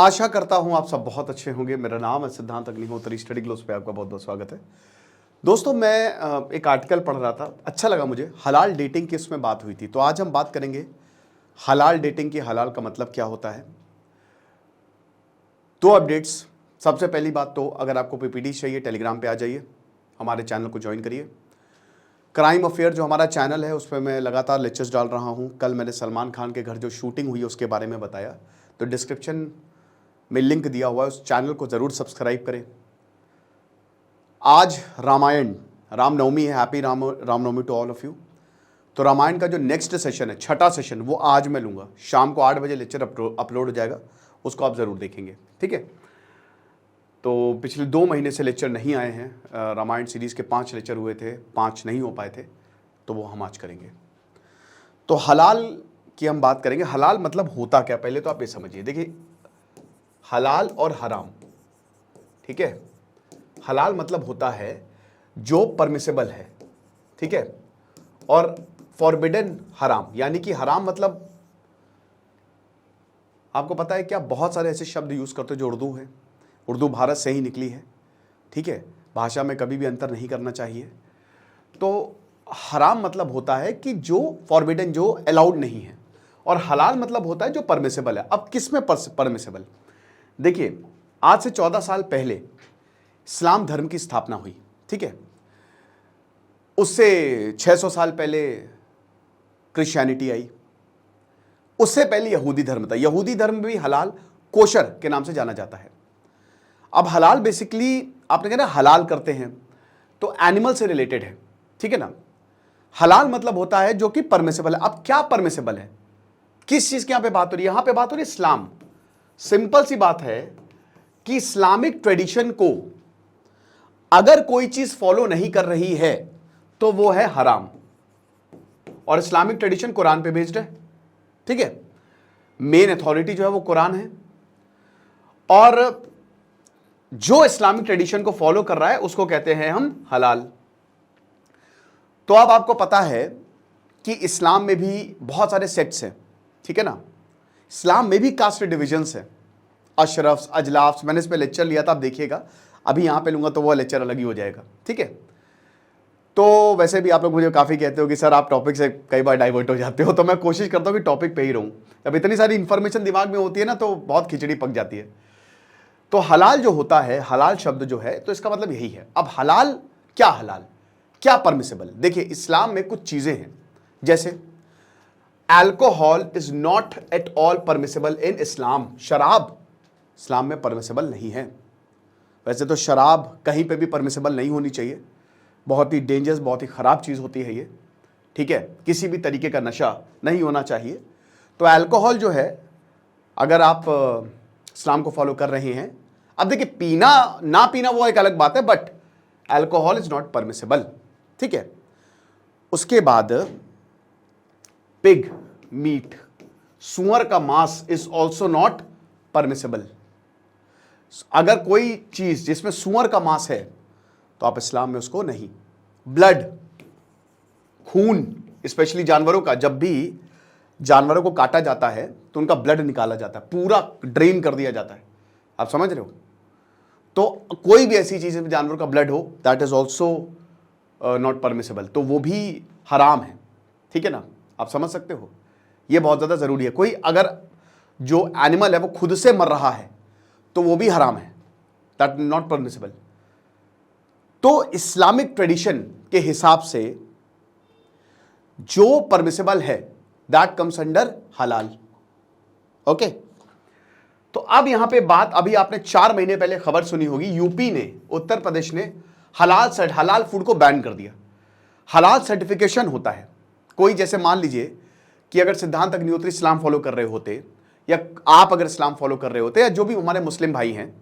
आशा करता हूं आप सब बहुत अच्छे होंगे। मेरा नाम है सिद्धांत अग्निहोत्री, स्टडी ग्लोस पे आपका बहुत बहुत स्वागत है। दोस्तों, मैं एक आर्टिकल पढ़ रहा था, अच्छा लगा मुझे। हलाल डेटिंग की उसमें बात हुई थी, तो आज हम बात करेंगे हलाल डेटिंग की। हलाल का मतलब क्या होता है। दो अपडेट्स। सबसे पहली बात तो अगर आपको पीपीटी चाहिए टेलीग्राम पे आ जाइए, हमारे चैनल को ज्वाइन करिए। क्राइम अफेयर जो हमारा चैनल है उस पर मैं लगातार लेक्चर्स डाल रहा हूँ। कल मैंने सलमान खान के घर जो शूटिंग हुई उसके बारे में बताया, तो डिस्क्रिप्शन में लिंक दिया हुआ है, उस चैनल को ज़रूर सब्सक्राइब करें। आज रामायण, रामनवमी है। Happy Ramnavami to all of you. तो रामायण का जो नेक्स्ट सेशन है, छठा सेशन, वो आज मैं लूँगा। शाम को 8 बजे लेक्चर अपलोड हो जाएगा, उसको आप ज़रूर देखेंगे, ठीक है। तो पिछले 2 महीने से लेक्चर नहीं आए हैं। रामायण सीरीज़ के 5 लेक्चर हुए थे, 5 नहीं हो पाए थे, तो वो हम आज करेंगे। तो हलाल की हम बात करेंगे। हलाल मतलब होता क्या, पहले तो आप ये समझिए। देखिए, हलाल और हराम, ठीक है। हलाल मतलब होता है जो परमिसेबल है, ठीक है, और फॉरबिडन हराम, यानी कि हराम मतलब आपको पता है क्या, बहुत सारे ऐसे शब्द यूज करते हैं जो उर्दू है, उर्दू भारत से ही निकली है, ठीक है। भाषा में कभी भी अंतर नहीं करना चाहिए। तो हराम मतलब होता है कि जो फॉरबिडन, जो अलाउड नहीं है, और हलाल मतलब होता है जो परमिसेबल है। अब किस में परमिसेबल? देखिए, आज से 14 साल पहले इस्लाम धर्म की स्थापना हुई, ठीक है। उससे 600 साल पहले क्रिश्चियनिटी आई, उससे पहले यहूदी धर्म था। यहूदी धर्म भी हलाल, कोशर के नाम से जाना जाता है। अब हलाल बेसिकली आपने कहना हलाल करते हैं तो एनिमल से रिलेटेड है, ठीक है ना। हलाल मतलब होता है जो कि परमिसेबल है। अब क्या परमिसेबल है, किस चीज की यहां पे बात हो रही है? यहां पे बात हो रही है इस्लाम। सिंपल सी बात है कि इस्लामिक ट्रेडिशन को अगर कोई चीज फॉलो नहीं कर रही है तो वो है हराम, और इस्लामिक ट्रेडिशन कुरान पे बेस्ड है, ठीक है। मेन अथॉरिटी जो है वो कुरान है, और जो इस्लामिक ट्रेडिशन को फॉलो कर रहा है उसको कहते हैं हम हलाल। तो अब आपको पता है कि इस्लाम में भी बहुत सारे सेक्ट्स हैं, ठीक है ना। इस्लाम में भी कास्ट डिविजन्स है, अशरफ्स, अजलाफ्स। मैंने इस पे लेक्चर लिया था, आप देखिएगा। अभी यहां पे लूंगा तो वो लेक्चर अलग ही हो जाएगा, ठीक है। तो वैसे भी आप लोग मुझे काफ़ी कहते हो कि सर आप टॉपिक से कई बार डाइवर्ट हो जाते हो, तो मैं कोशिश करता हूं कि टॉपिक पे ही रहूं। अब इतनी सारी इंफॉर्मेशन दिमाग में होती है ना, तो बहुत खिचड़ी पक जाती है। तो हलाल जो होता है, हलाल शब्द जो है, तो इसका मतलब यही है। अब हलाल क्या, हलाल क्या परमिसेबल? देखिए, इस्लाम में कुछ चीजें हैं, जैसे alcohol is not at all permissible in Islam. शराब इस्लाम में परमिसेबल नहीं है। वैसे तो शराब कहीं पे भी परमिसेबल नहीं होनी चाहिए, बहुत ही डेंजरस, बहुत ही ख़राब चीज़ होती है ये, ठीक है। किसी भी तरीके का नशा नहीं होना चाहिए। तो अल्कोहल जो है, अगर आप इस्लाम को फॉलो कर रहे हैं, अब देखिए, पीना ना पीना वो एक अलग बात है, but alcohol is not permissible, ठीक है। उसके बाद पिग मीट, सुअर का मांस इज ऑल्सो नॉट परमिसेबल। अगर कोई चीज जिसमें सुअर का मांस है तो आप इस्लाम में उसको नहीं। ब्लड, खून, स्पेशली जानवरों का, जब भी जानवरों को काटा जाता है तो उनका ब्लड निकाला जाता है, पूरा ड्रेन कर दिया जाता है, आप समझ रहे हो। तो कोई भी ऐसी चीज जानवर का ब्लड हो, that is also not permissible, तो वो भी हराम है, ठीक है ना। आप समझ सकते हो, ये बहुत ज्यादा जरूरी है। कोई अगर जो एनिमल है वो खुद से मर रहा है तो वो भी हराम है, दैट नॉट परमिसेबल। तो इस्लामिक ट्रेडिशन के हिसाब से जो परमिसेबल है दैट कम्स अंडर हलाल, ओके। तो अब यहां पे बात, अभी आपने 4 महीने पहले खबर सुनी होगी, यूपी ने, उत्तर प्रदेश ने हलाल फूड को बैन कर दिया। हलाल सर्टिफिकेशन होता है। कोई, जैसे मान लीजिए कि अगर सिद्धांत अग्निहोत्री इस्लाम फॉलो कर रहे होते, या आप अगर इस्लाम फॉलो कर रहे होते, या जो भी हमारे मुस्लिम भाई हैं,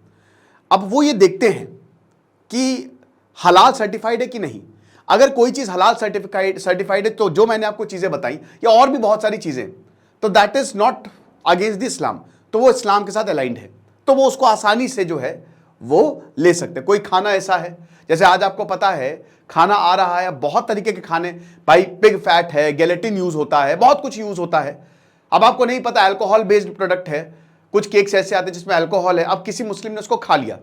अब वो ये देखते हैं कि हलाल सर्टिफाइड है कि नहीं। अगर कोई चीज हलाल सर्टिफाइड है, तो जो मैंने आपको चीजें बताई या और भी बहुत सारी चीजें, तो that is not against the Islam, तो वो इस्लाम के साथ अलाइंड है, तो वो उसको आसानी से जो है वो ले सकते हैं। कोई खाना ऐसा है, जैसे आज आपको पता है खाना आ रहा है, बहुत तरीके के खाने, भाई पिग फैट है, गेलेटिन यूज होता है, बहुत कुछ यूज होता है। अब आपको नहीं पता अल्कोहल बेस्ड प्रोडक्ट है, कुछ केक्स ऐसे आते हैं जिसमें अल्कोहल है, अब किसी मुस्लिम ने उसको खा लिया।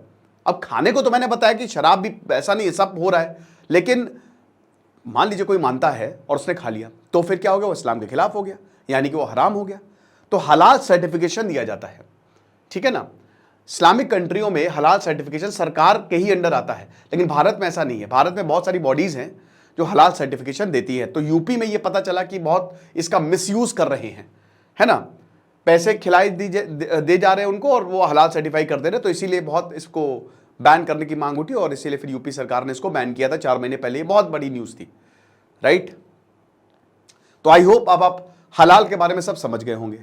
अब खाने को तो मैंने बताया कि शराब भी ऐसा नहीं है, सब हो रहा है, लेकिन मान लीजिए कोई मानता है और उसने खा लिया, तो फिर क्या हो गया, वो इस्लाम के खिलाफ हो गया, यानी कि वो हराम हो गया। तो हलाल सर्टिफिकेशन दिया जाता है, ठीक है ना। इस्लामिक कंट्रियों में हलाल सर्टिफिकेशन सरकार के ही अंडर आता है, लेकिन भारत में ऐसा नहीं है। भारत में बहुत सारी बॉडीज हैं जो हलाल सर्टिफिकेशन देती है। तो यूपी में ये पता चला कि बहुत इसका मिसयूज कर रहे हैं, है ना, पैसे खिलाए दे जा रहे हैं उनको और वो हलाल सर्टिफाई कर दे रहे, तो इसीलिए बहुत इसको बैन करने की मांग उठी और इसीलिए फिर यूपी सरकार ने इसको बैन किया था 4 महीने पहले। ये बहुत बड़ी न्यूज थी, राइट। तो आई होप अब आप हलाल के बारे में सब समझ गए होंगे।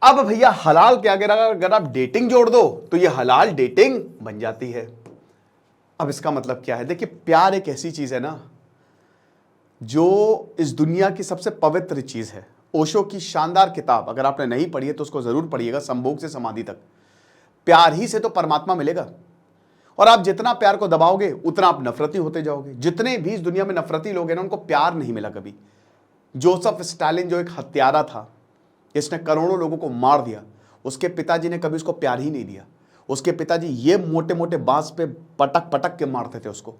अब भैया हलाल के आगे अगर आप डेटिंग जोड़ दो तो ये हलाल डेटिंग बन जाती है। अब इसका मतलब क्या है, देखिए प्यार एक ऐसी चीज है ना जो इस दुनिया की सबसे पवित्र चीज है। ओशो की शानदार किताब अगर आपने नहीं पढ़ी है तो उसको जरूर पढ़िएगा, संभोग से समाधि तक। प्यार ही से तो परमात्मा मिलेगा, और आप जितना प्यार को दबाओगे उतना आप नफरती होते जाओगे। जितने भी इस दुनिया में नफरती लोग हैं ना, उनको प्यार नहीं मिला कभी। जोसेफ स्टालिन जो एक हत्यारा था, इसने करोड़ों लोगों को मार दिया, उसके पिताजी ने कभी उसको प्यार ही नहीं दिया। उसके पिताजी ये मोटे मोटे बांस पे पटक पटक के मारते थे उसको,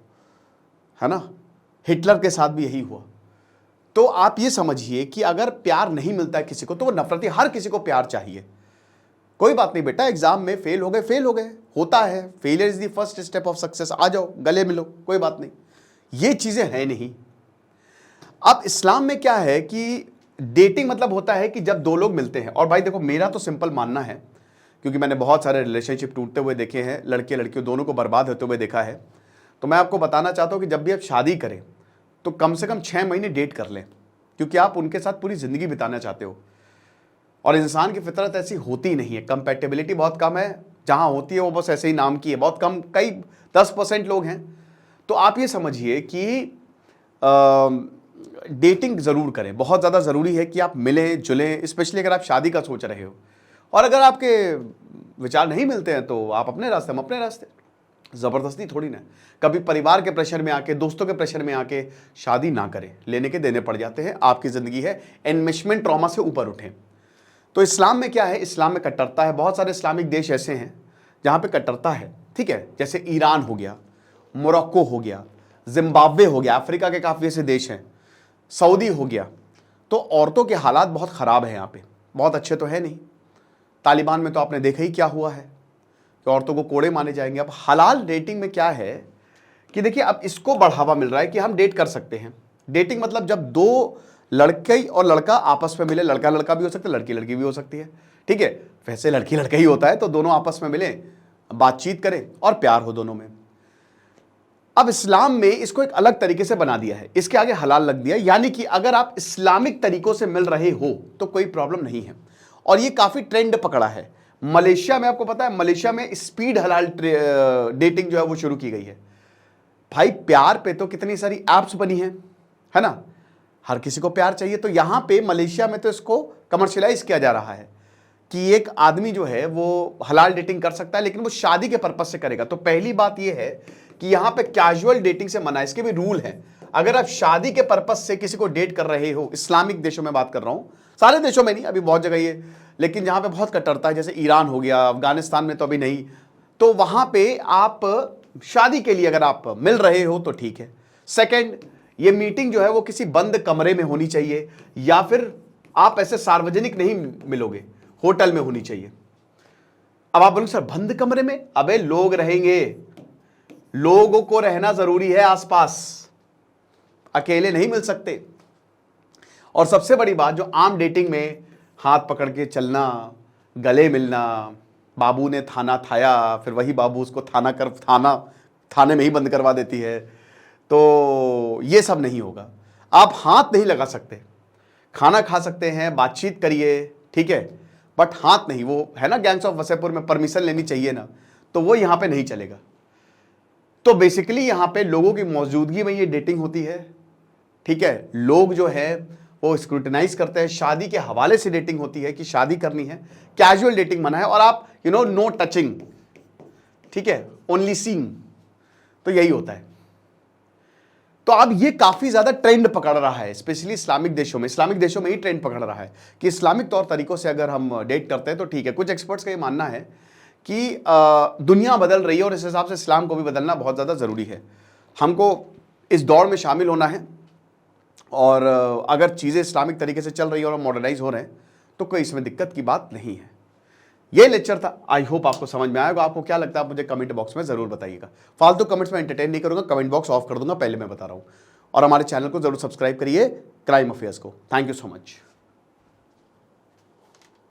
है ना। हिटलर के साथ भी यही हुआ। तो आप ये समझिए कि अगर प्यार नहीं मिलता है किसी को तो वो नफरती। हर किसी को प्यार चाहिए। कोई बात नहीं बेटा, एग्जाम में फेल हो गए, होता है। Failure is the first step of success. आ जाओ, गले मिलो, कोई बात नहीं। ये चीजें हैं नहीं। अब इस्लाम में क्या है कि डेटिंग मतलब होता है कि जब दो लोग मिलते हैं। और भाई देखो, मेरा तो सिंपल मानना है, क्योंकि मैंने बहुत सारे रिलेशनशिप टूटते हुए देखे हैं, लड़के लड़कियों दोनों को बर्बाद होते हुए देखा है। तो मैं आपको बताना चाहता हूं कि जब भी आप शादी करें तो कम से कम 6 महीने डेट कर लें, क्योंकि आप उनके साथ पूरी जिंदगी बिताना चाहते हो। और इंसान की फितरत ऐसी होती नहीं है, कंपैटिबिलिटी बहुत कम है। जहां होती है वो बस ऐसे ही नाम की है, बहुत कम, कई 10% लोग हैं। तो आप ये समझिए कि डेटिंग जरूर करें। बहुत ज़्यादा ज़रूरी है कि आप मिलें जुलें, स्पेशली अगर आप शादी का सोच रहे हो। और अगर आपके विचार नहीं मिलते हैं तो आप अपने रास्ते, हम अपने रास्ते। ज़बरदस्ती थोड़ी ना। कभी परिवार के प्रेशर में आके, दोस्तों के प्रेशर में आके शादी ना करें, लेने के देने पड़ जाते हैं। आपकी ज़िंदगी है, एनमेशमेंट ट्रॉमा से ऊपर उठें। तो इस्लाम में क्या है, इस्लाम में कट्टरता है। बहुत सारे इस्लामिक देश ऐसे हैं जहाँ पे कट्टरता है, ठीक है। जैसे ईरान हो गया, मोरक्को हो गया, जिम्बाब्वे हो गया, अफ्रीका के काफ़ी ऐसे देश हैं, सऊदी हो गया। तो औरतों के हालात बहुत ख़राब है यहाँ पे, बहुत अच्छे तो है नहीं। तालिबान में तो आपने देखा ही क्या हुआ है कि औरतों को कोड़े माने जाएंगे। अब हलाल डेटिंग में क्या है कि देखिए, अब इसको बढ़ावा मिल रहा है कि हम डेट कर सकते हैं। डेटिंग मतलब जब दो लड़के और लड़का आपस में मिले, लड़का लड़का भी हो सकता है, लड़की लड़की भी हो सकती है, ठीक है। वैसे लड़की लड़का ही होता है, तो दोनों आपस में मिले, बातचीत करें और प्यार हो दोनों में। अब इस्लाम में इसको एक अलग तरीके से बना दिया है, इसके आगे हलाल लग दिया। यानी कि अगर आप इस्लामिक तरीकों से मिल रहे हो तो कोई प्रॉब्लम नहीं है। और ये काफी ट्रेंड पकड़ा है। मलेशिया में, आपको पता है, मलेशिया में स्पीड हलाल डेटिंग जो है वो शुरू की गई है। भाई प्यार पे तो कितनी सारी एप्स बनी है ना। हर किसी को प्यार चाहिए। तो यहां पे मलेशिया में तो इसको कमर्शियलाइज किया जा रहा है कि एक आदमी जो है वो हलाल डेटिंग कर सकता है, लेकिन वो शादी के पर्पज से करेगा। तो पहली बात ये है कि यहां पे कैजुअल डेटिंग से मना है, इसके भी रूल हैं। अगर आप शादी के पर्पज से किसी को डेट कर रहे हो, इस्लामिक देशों में बात कर रहा हूं, सारे देशों में नहीं, अभी बहुत जगह ये, लेकिन जहां पे बहुत कट्टरता है, जैसे ईरान हो गया, अफगानिस्तान में तो अभी नहीं, तो वहां पे आप शादी के लिए अगर आप मिल रहे हो तो ठीक है। सेकेंड, ये मीटिंग जो है वो किसी बंद कमरे में होनी चाहिए, या फिर आप ऐसे सार्वजनिक नहीं मिलोगे, होटल में होनी चाहिए। अब आप बोलोगे सर बंद कमरे में, अबे लोग रहेंगे, लोगों को रहना जरूरी है आसपास, अकेले नहीं मिल सकते। और सबसे बड़ी बात, जो आम डेटिंग में हाथ पकड़ के चलना, गले मिलना, बाबू ने थाना थाया, फिर वही बाबू उसको थाने में ही बंद करवा देती है, तो ये सब नहीं होगा। आप हाथ नहीं लगा सकते, खाना खा सकते हैं, बातचीत करिए, ठीक है, बट हाथ नहीं। वो है ना, गैंग्स ऑफ वसेपुर में परमिशन लेनी चाहिए ना, तो वो यहां पे नहीं चलेगा। तो बेसिकली यहां पे लोगों की मौजूदगी में ये डेटिंग होती है, ठीक है। लोग जो है वो स्क्रूटिनाइज करते हैं, शादी के हवाले से डेटिंग होती है कि शादी करनी है। कैजुअल डेटिंग मना है, और आप नो टचिंग, ठीक है, ओनली सीइंग, तो यही होता है। तो अब ये काफी ज्यादा ट्रेंड पकड़ रहा है, स्पेशली इस्लामिक देशों में ही ट्रेंड पकड़ रहा है कि इस्लामिक तौर तरीकों से अगर हम डेट करते हैं तो ठीक है। कुछ एक्सपर्ट्स का ये मानना है कि दुनिया बदल रही है और इस हिसाब से इस्लाम को भी बदलना बहुत ज़्यादा ज़रूरी है। हमको इस दौर में शामिल होना है और अगर चीज़ें इस्लामिक तरीके से चल रही है और मॉडर्नाइज हो रहे हैं तो कोई इसमें दिक्कत की बात नहीं है। ये लेक्चर था, आई होप आपको समझ में आएगा। आपको क्या लगता है आप मुझे कमेंट बॉक्स में ज़रूर बताइएगा। फालतू कमेंट्स में एंटरटेन नहीं करूँगा, कमेंट बॉक्स ऑफ कर दूंगा, पहले मैं बता रहा हूँ। और हमारे चैनल को ज़रूर सब्सक्राइब करिए क्राइम अफेयर्स को। Thank you so much.